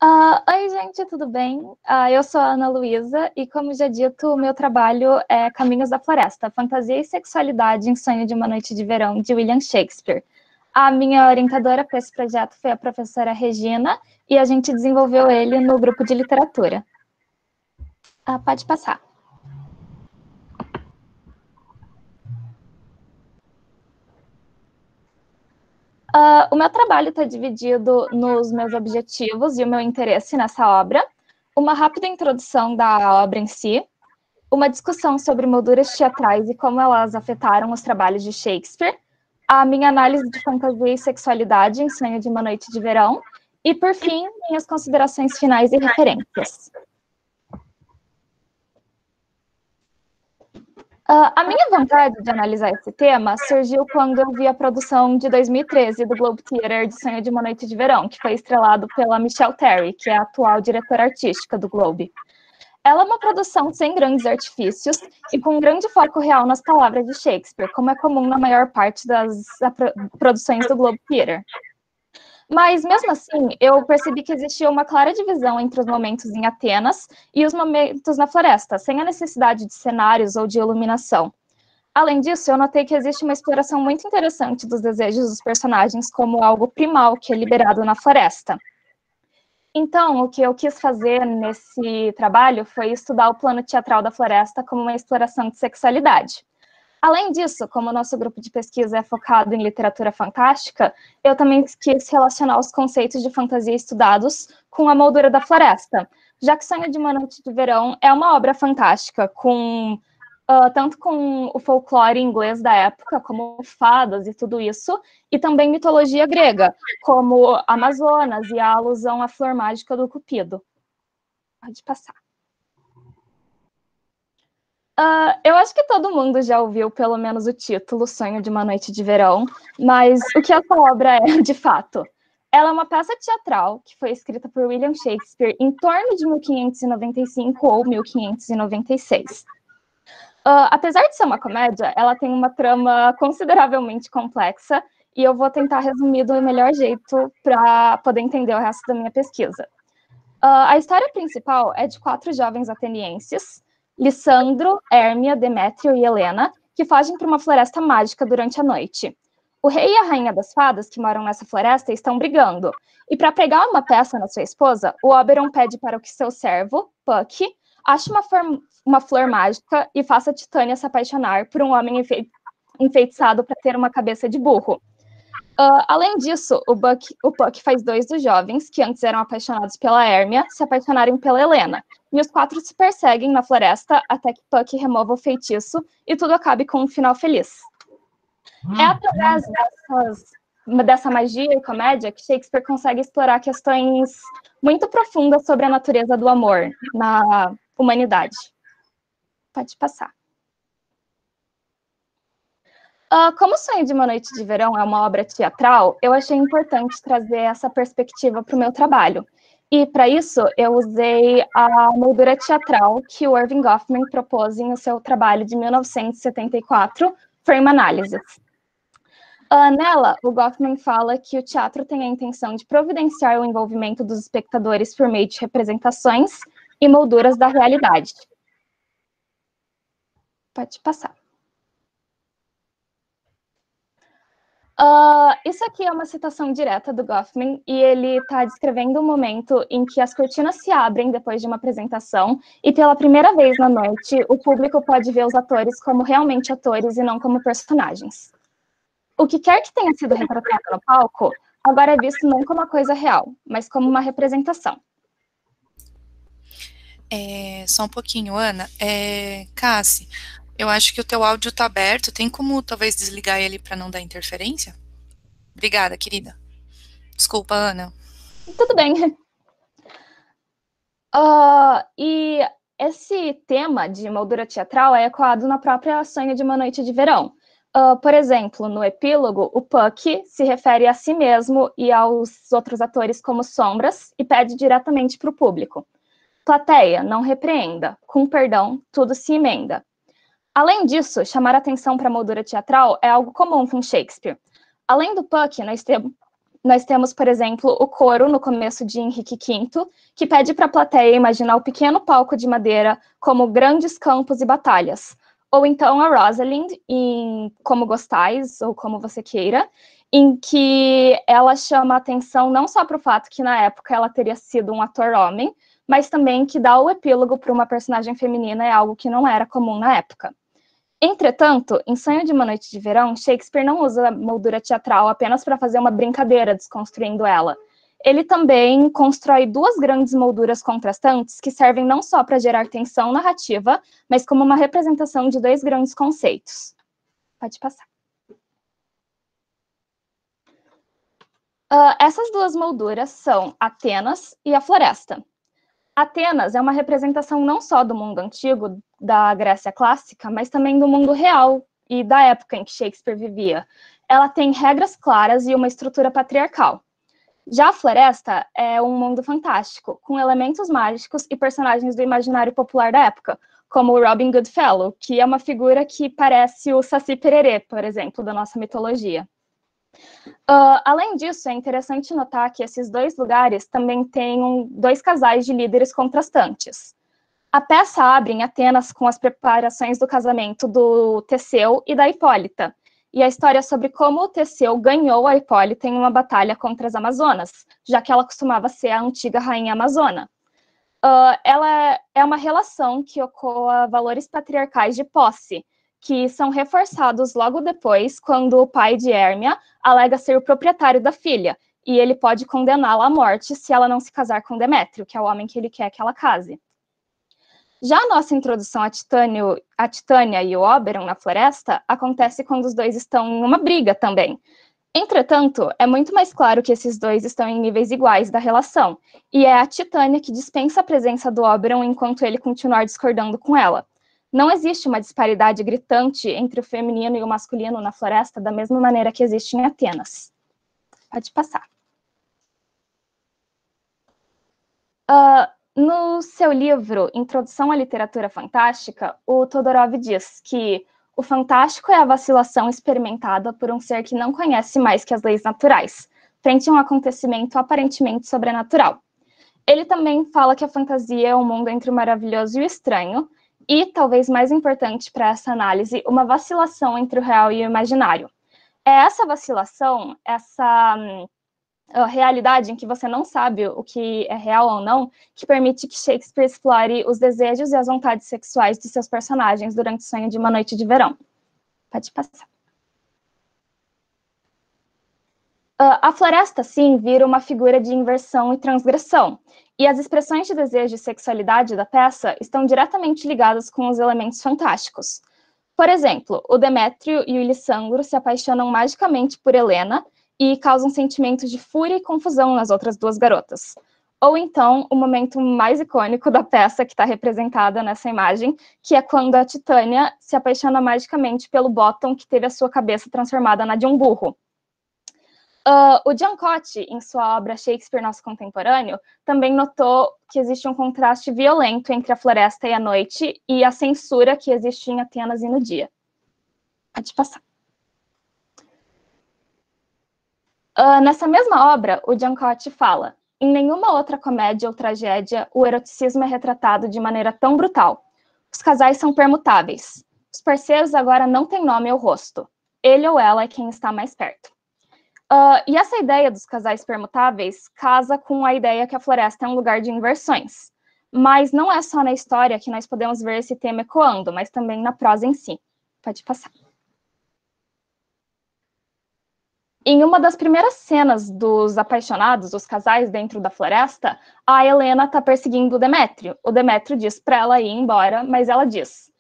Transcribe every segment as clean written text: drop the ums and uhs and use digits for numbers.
Oi, gente, tudo bem? Eu sou a Ana Luísa e, como já dito, o meu trabalho é Caminhos da Floresta, Fantasia e Sexualidade em Sonho de uma Noite de Verão, de William Shakespeare. A minha orientadora para esse projeto foi a professora Regina e a gente desenvolveu ele no grupo de literatura. Pode passar. O meu trabalho está dividido nos meus objetivos e o meu interesse nessa obra, uma rápida introdução da obra em si, uma discussão sobre molduras teatrais e como elas afetaram os trabalhos de Shakespeare, a minha análise de fantasia e sexualidade em Sonho de uma Noite de Verão, e, por fim, minhas considerações finais e referências. A minha vontade de analisar esse tema surgiu quando eu vi a produção de 2013 do Globe Theatre de Sonho de uma Noite de Verão, que foi estrelado pela Michelle Terry, que é a atual diretora artística do Globe. Ela é uma produção sem grandes artifícios e com um grande foco real nas palavras de Shakespeare, como é comum na maior parte das produções do Globe Theatre. Mas, mesmo assim, eu percebi que existia uma clara divisão entre os momentos em Atenas e os momentos na floresta, sem a necessidade de cenários ou de iluminação. Além disso, eu notei que existe uma exploração muito interessante dos desejos dos personagens como algo primal que é liberado na floresta. Então, o que eu quis fazer nesse trabalho foi estudar o plano teatral da floresta como uma exploração de sexualidade. Além disso, como o nosso grupo de pesquisa é focado em literatura fantástica, eu também quis relacionar os conceitos de fantasia estudados com a moldura da floresta, já que Sonho de uma Noite de Verão é uma obra fantástica, tanto com o folclore inglês da época, como fadas e tudo isso, e também mitologia grega, como Amazonas e a alusão à flor mágica do Cupido. Pode passar. Eu acho que todo mundo já ouviu pelo menos o título, Sonho de uma Noite de Verão, mas o que essa obra é, de fato? Ela é uma peça teatral que foi escrita por William Shakespeare em torno de 1595 ou 1596. Apesar de ser uma comédia, ela tem uma trama consideravelmente complexa e eu vou tentar resumir do melhor jeito para poder entender o resto da minha pesquisa. A história principal é de 4 jovens atenienses, Lissandro, Hérmia, Demétrio e Helena, que fogem para uma floresta mágica durante a noite. O rei e a rainha das fadas que moram nessa floresta estão brigando, e para pregar uma peça na sua esposa, o Oberon pede para que seu servo, Puck, ache uma flor mágica e faça Titânia se apaixonar por um homem enfeitiçado para ter uma cabeça de burro. Além disso, o Puck faz 2 dos jovens, que antes eram apaixonados pela Hérmia, se apaixonarem pela Helena. E os 4 se perseguem na floresta até que Puck remova o feitiço e tudo acabe com um final feliz. É através dessa magia e comédia que Shakespeare consegue explorar questões muito profundas sobre a natureza do amor na humanidade. Pode passar. Como Sonho de uma Noite de Verão é uma obra teatral, eu achei importante trazer essa perspectiva para o meu trabalho. E, para isso, eu usei a moldura teatral que o Irving Goffman propôs em seu trabalho de 1974, Frame Analysis. Nela, o Goffman fala que o teatro tem a intenção de providenciar o envolvimento dos espectadores por meio de representações e molduras da realidade. Pode passar. Isso aqui é uma citação direta do Goffman, e ele está descrevendo um momento em que as cortinas se abrem depois de uma apresentação, e pela primeira vez na noite, o público pode ver os atores como realmente atores e não como personagens. O que quer que tenha sido retratado no palco, agora é visto não como uma coisa real, mas como uma representação. Só um pouquinho, Ana. Cassi, eu acho que o teu áudio está aberto. Tem como talvez desligar ele para não dar interferência? Obrigada, querida. Desculpa, Ana. Tudo bem. E esse tema de moldura teatral é ecoado na própria Sonho de uma Noite de Verão. Por exemplo, no epílogo, o Puck se refere a si mesmo e aos outros atores como sombras e pede diretamente para o público. Plateia, não repreenda. Com perdão, tudo se emenda. Além disso, chamar atenção para a moldura teatral é algo comum com Shakespeare. Além do Puck, nós temos Nós temos, por exemplo, o coro no começo de Henrique V, que pede para a plateia imaginar o pequeno palco de madeira como grandes campos e batalhas. Ou então a Rosalind, em Como Gostais, ou Como Você Queira, em que ela chama a atenção não só para o fato que na época ela teria sido um ator homem, mas também que dar o epílogo para uma personagem feminina é algo que não era comum na época. Entretanto, em Sonho de uma Noite de Verão, Shakespeare não usa a moldura teatral apenas para fazer uma brincadeira desconstruindo ela. Ele também constrói duas grandes molduras contrastantes que servem não só para gerar tensão narrativa, mas como uma representação de dois grandes conceitos. Pode passar. Essas duas molduras são Atenas e a Floresta. Atenas é uma representação não só do mundo antigo, da Grécia clássica, mas também do mundo real e da época em que Shakespeare vivia. Ela tem regras claras e uma estrutura patriarcal. Já a Floresta é um mundo fantástico, com elementos mágicos e personagens do imaginário popular da época, como o Robin Goodfellow, que é uma figura que parece o Saci Pererê, por exemplo, da nossa mitologia. Além disso, é interessante notar que esses dois lugares também têm dois casais de líderes contrastantes. A peça abre em Atenas com as preparações do casamento do Teseu e da Hipólita, e a história sobre como o Teseu ganhou a Hipólita em uma batalha contra as Amazonas, já que ela costumava ser a antiga rainha amazona. Ela é uma relação que ecoa valores patriarcais de posse, que são reforçados logo depois, quando o pai de Hérmia alega ser o proprietário da filha, e ele pode condená-la à morte se ela não se casar com Demétrio, que é o homem que ele quer que ela case. Já a nossa introdução a Titânia e o Oberon na floresta acontece quando os dois estão em uma briga também. Entretanto, é muito mais claro que esses dois estão em níveis iguais da relação, e é a Titânia que dispensa a presença do Oberon enquanto ele continuar discordando com ela. Não existe uma disparidade gritante entre o feminino e o masculino na floresta da mesma maneira que existe em Atenas. Pode passar. No seu livro Introdução à Literatura Fantástica, o Todorov diz que o fantástico é a vacilação experimentada por um ser que não conhece mais que as leis naturais, frente a um acontecimento aparentemente sobrenatural. Ele também fala que a fantasia é um mundo entre o maravilhoso e o estranho, e, talvez mais importante para essa análise, uma vacilação entre o real e o imaginário. É essa vacilação, essa realidade em que você não sabe o que é real ou não, que permite que Shakespeare explore os desejos e as vontades sexuais de seus personagens durante o Sonho de uma Noite de Verão. Pode passar. A floresta, sim, vira uma figura de inversão e transgressão, e as expressões de desejo e sexualidade da peça estão diretamente ligadas com os elementos fantásticos. Por exemplo, o Demétrio e o Ilissandro se apaixonam magicamente por Helena e causam sentimentos de fúria e confusão nas outras duas garotas. Ou então, o momento mais icônico da peça que está representada nessa imagem, que é quando a Titânia se apaixona magicamente pelo Bottom, que teve a sua cabeça transformada na de um burro. O Giancotti, em sua obra Shakespeare Nosso Contemporâneo, também notou que existe um contraste violento entre a floresta e a noite e a censura que existe em Atenas e no dia. Pode passar. Nessa mesma obra, o Giancotti fala: em nenhuma outra comédia ou tragédia o eroticismo é retratado de maneira tão brutal. Os casais são permutáveis. Os parceiros agora não têm nome ou rosto. Ele ou ela é quem está mais perto. E essa ideia dos casais permutáveis casa com a ideia que a floresta é um lugar de inversões. Mas não é só na história que nós podemos ver esse tema ecoando, mas também na prosa em si. Pode passar. Em uma das primeiras cenas dos apaixonados, os casais dentro da floresta, a Helena está perseguindo o Demétrio. O Demétrio diz para ela ir embora, mas ela diz: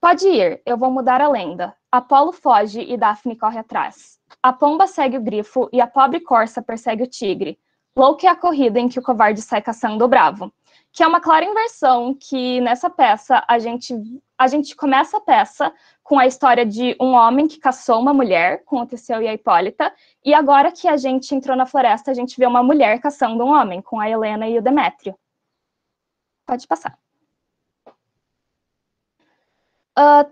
pode ir, eu vou mudar a lenda. Apolo foge e Daphne corre atrás. A pomba segue o grifo e a pobre corça persegue o tigre. Louca é a corrida em que o covarde sai caçando o bravo. Que é uma clara inversão que nessa peça a gente começa a peça com a história de um homem que caçou uma mulher, com o Teseu e a Hipólita, e agora que a gente entrou na floresta, a gente vê uma mulher caçando um homem, com a Helena e o Demétrio. Pode passar.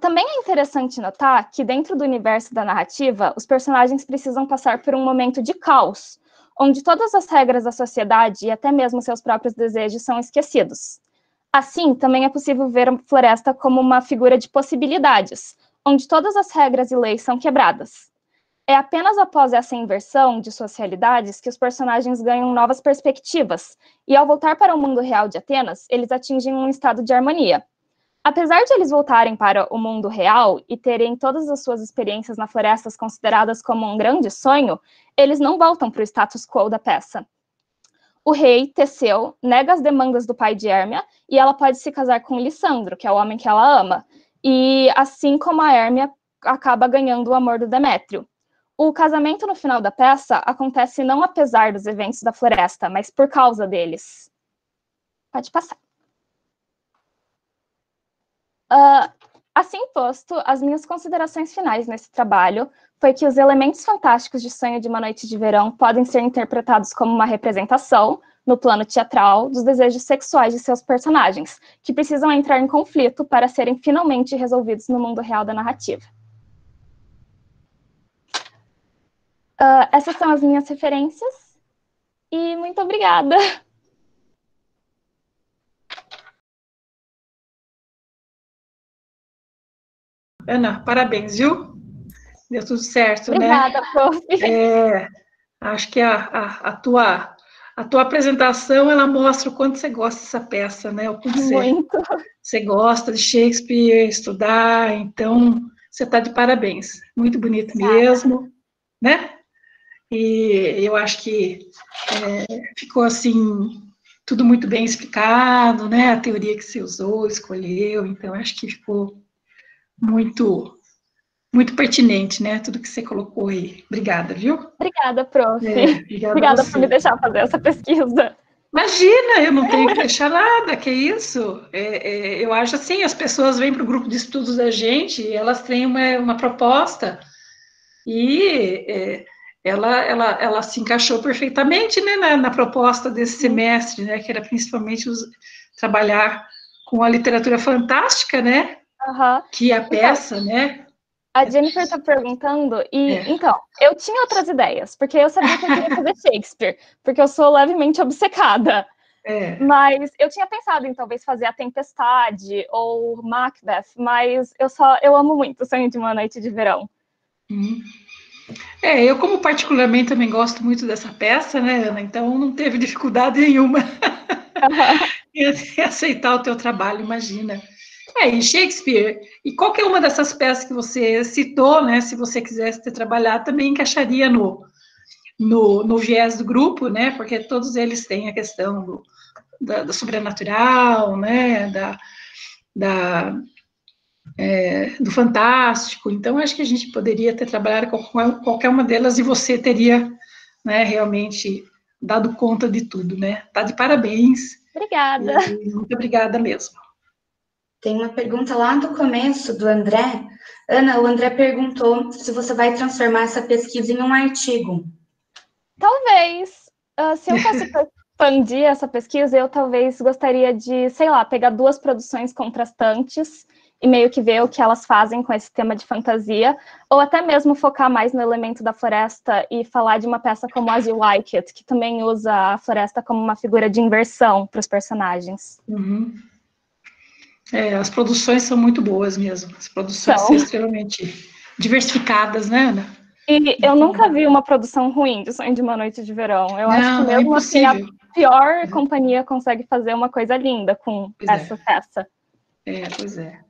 Também é interessante notar que dentro do universo da narrativa, os personagens precisam passar por um momento de caos, onde todas as regras da sociedade e até mesmo seus próprios desejos são esquecidos. Assim, também é possível ver a floresta como uma figura de possibilidades, onde todas as regras e leis são quebradas. É apenas após essa inversão de suas realidades que os personagens ganham novas perspectivas, e ao voltar para o mundo real de Atenas, eles atingem um estado de harmonia. Apesar de eles voltarem para o mundo real e terem todas as suas experiências na floresta consideradas como um grande sonho, eles não voltam para o status quo da peça. O rei, Teseu, nega as demandas do pai de Hérmia e ela pode se casar com Lissandro, que é o homem que ela ama. E assim como a Hérmia acaba ganhando o amor do Demétrio. O casamento no final da peça acontece não apesar dos eventos da floresta, mas por causa deles. Pode passar. Assim posto, as minhas considerações finais nesse trabalho foi que os elementos fantásticos de Sonho de uma Noite de Verão podem ser interpretados como uma representação, no plano teatral, dos desejos sexuais de seus personagens, que precisam entrar em conflito para serem finalmente resolvidos no mundo real da narrativa. Essas são as minhas referências, e muito obrigada! Ana, parabéns, viu? Deu tudo certo, Obrigada, né? prof. Acho que a tua apresentação, ela mostra o quanto você gosta dessa peça, né? O quanto você gosta de Shakespeare, estudar, então você está de parabéns. Muito bonito mesmo, né? E eu acho que ficou assim, tudo muito bem explicado, né? A teoria que você usou, escolheu, então acho que ficou muito pertinente, né? Tudo que você colocou aí. Obrigada, viu? Obrigada, prof. Obrigada por me deixar fazer essa pesquisa. Imagina, eu não tenho que deixar nada, que isso? Eu acho assim, as pessoas vêm para o grupo de estudos da gente, e elas têm uma proposta, e ela se encaixou perfeitamente, né, na proposta desse semestre, né, que era principalmente trabalhar com a literatura fantástica, né, que é a peça, então, né? A Jennifer está perguntando, então, eu tinha outras ideias, porque eu sabia que eu queria fazer Shakespeare, porque eu sou levemente obcecada. Mas eu tinha pensado em talvez fazer A Tempestade ou Macbeth, mas eu amo muito Sonho de uma Noite de Verão. Eu como particularmente também gosto muito dessa peça, né, Ana? Então não teve dificuldade nenhuma em aceitar o teu trabalho, imagina. E Shakespeare, e qualquer uma dessas peças que você citou, né, se você quisesse ter trabalhado, também encaixaria no viés do grupo, né, porque todos eles têm a questão do sobrenatural, né, do fantástico, então acho que a gente poderia ter trabalhado com qualquer uma delas e você teria, né, realmente dado conta de tudo, né, tá de parabéns. Obrigada. Muito obrigada mesmo. Tem uma pergunta lá do começo, do André. Ana, o André perguntou se você vai transformar essa pesquisa em um artigo. Talvez. Se eu fosse expandir essa pesquisa, eu talvez gostaria de, sei lá, pegar duas produções contrastantes e meio que ver o que elas fazem com esse tema de fantasia, ou até mesmo focar mais no elemento da floresta e falar de uma peça como As You Like It, que também usa a floresta como uma figura de inversão para os personagens. As produções são muito boas mesmo, as produções são extremamente diversificadas, né, Ana? E eu nunca vi uma produção ruim de Sonho de uma Noite de Verão. Eu acho que mesmo assim a pior companhia consegue fazer uma coisa linda com essa peça. Pois é.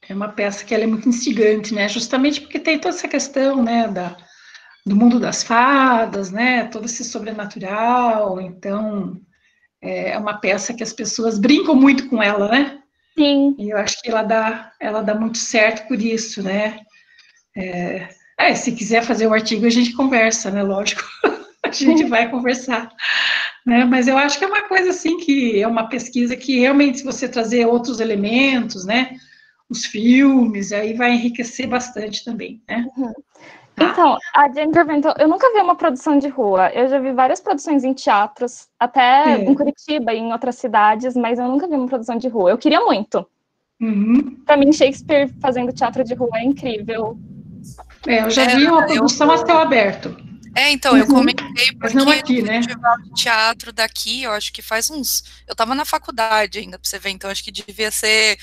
É uma peça que ela é muito instigante, né? Justamente porque tem toda essa questão, né, do mundo das fadas, né? Todo esse sobrenatural. Então, é uma peça que as pessoas brincam muito com ela, né? Sim. E eu acho que ela dá muito certo por isso, né? Se quiser fazer o artigo, a gente conversa, né? Lógico, a gente vai conversar. Né? Mas eu acho que é uma coisa assim, que é uma pesquisa que realmente, se você trazer outros elementos, né? Os filmes, aí vai enriquecer bastante também, né? Então, a Jennifer perguntou, eu nunca vi uma produção de rua, eu já vi várias produções em teatros, até em Curitiba e em outras cidades, mas eu nunca vi uma produção de rua, eu queria muito. Para mim, Shakespeare fazendo teatro de rua é incrível. Eu já vi uma produção a céu aberto. Então, eu comentei Mas porque não aqui, no né? festival de teatro daqui, eu acho que faz uns... Eu estava na faculdade ainda, para você ver, então acho que devia ser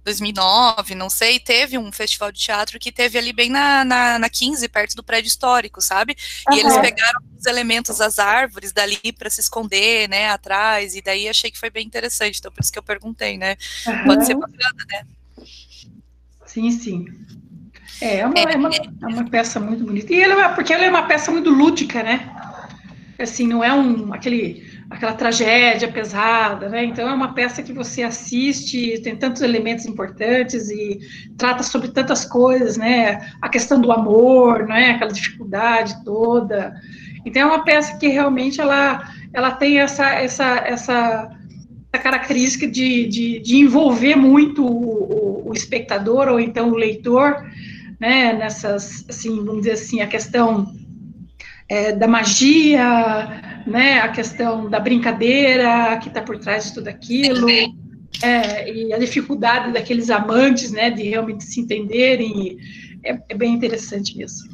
2009, não sei, teve um festival de teatro que teve ali bem na 15, perto do prédio histórico, sabe? E eles pegaram os elementos, as árvores dali para se esconder, né, atrás, e daí achei que foi bem interessante, então por isso que eu perguntei, né? Pode ser bacana, né? Sim, sim. É uma peça muito bonita. E porque ela é uma peça muito lúdica, né? Assim, não é aquela tragédia pesada, né? Então é uma peça que você assiste, tem tantos elementos importantes e trata sobre tantas coisas, né? A questão do amor, né? Aquela dificuldade toda. Então é uma peça que realmente ela tem essa característica de envolver muito o espectador ou então o leitor, né? Nessas, assim, vamos dizer assim, a questão da magia, né, a questão da brincadeira que está por trás de tudo aquilo, e a dificuldade daqueles amantes, né, de realmente se entenderem, é bem interessante mesmo.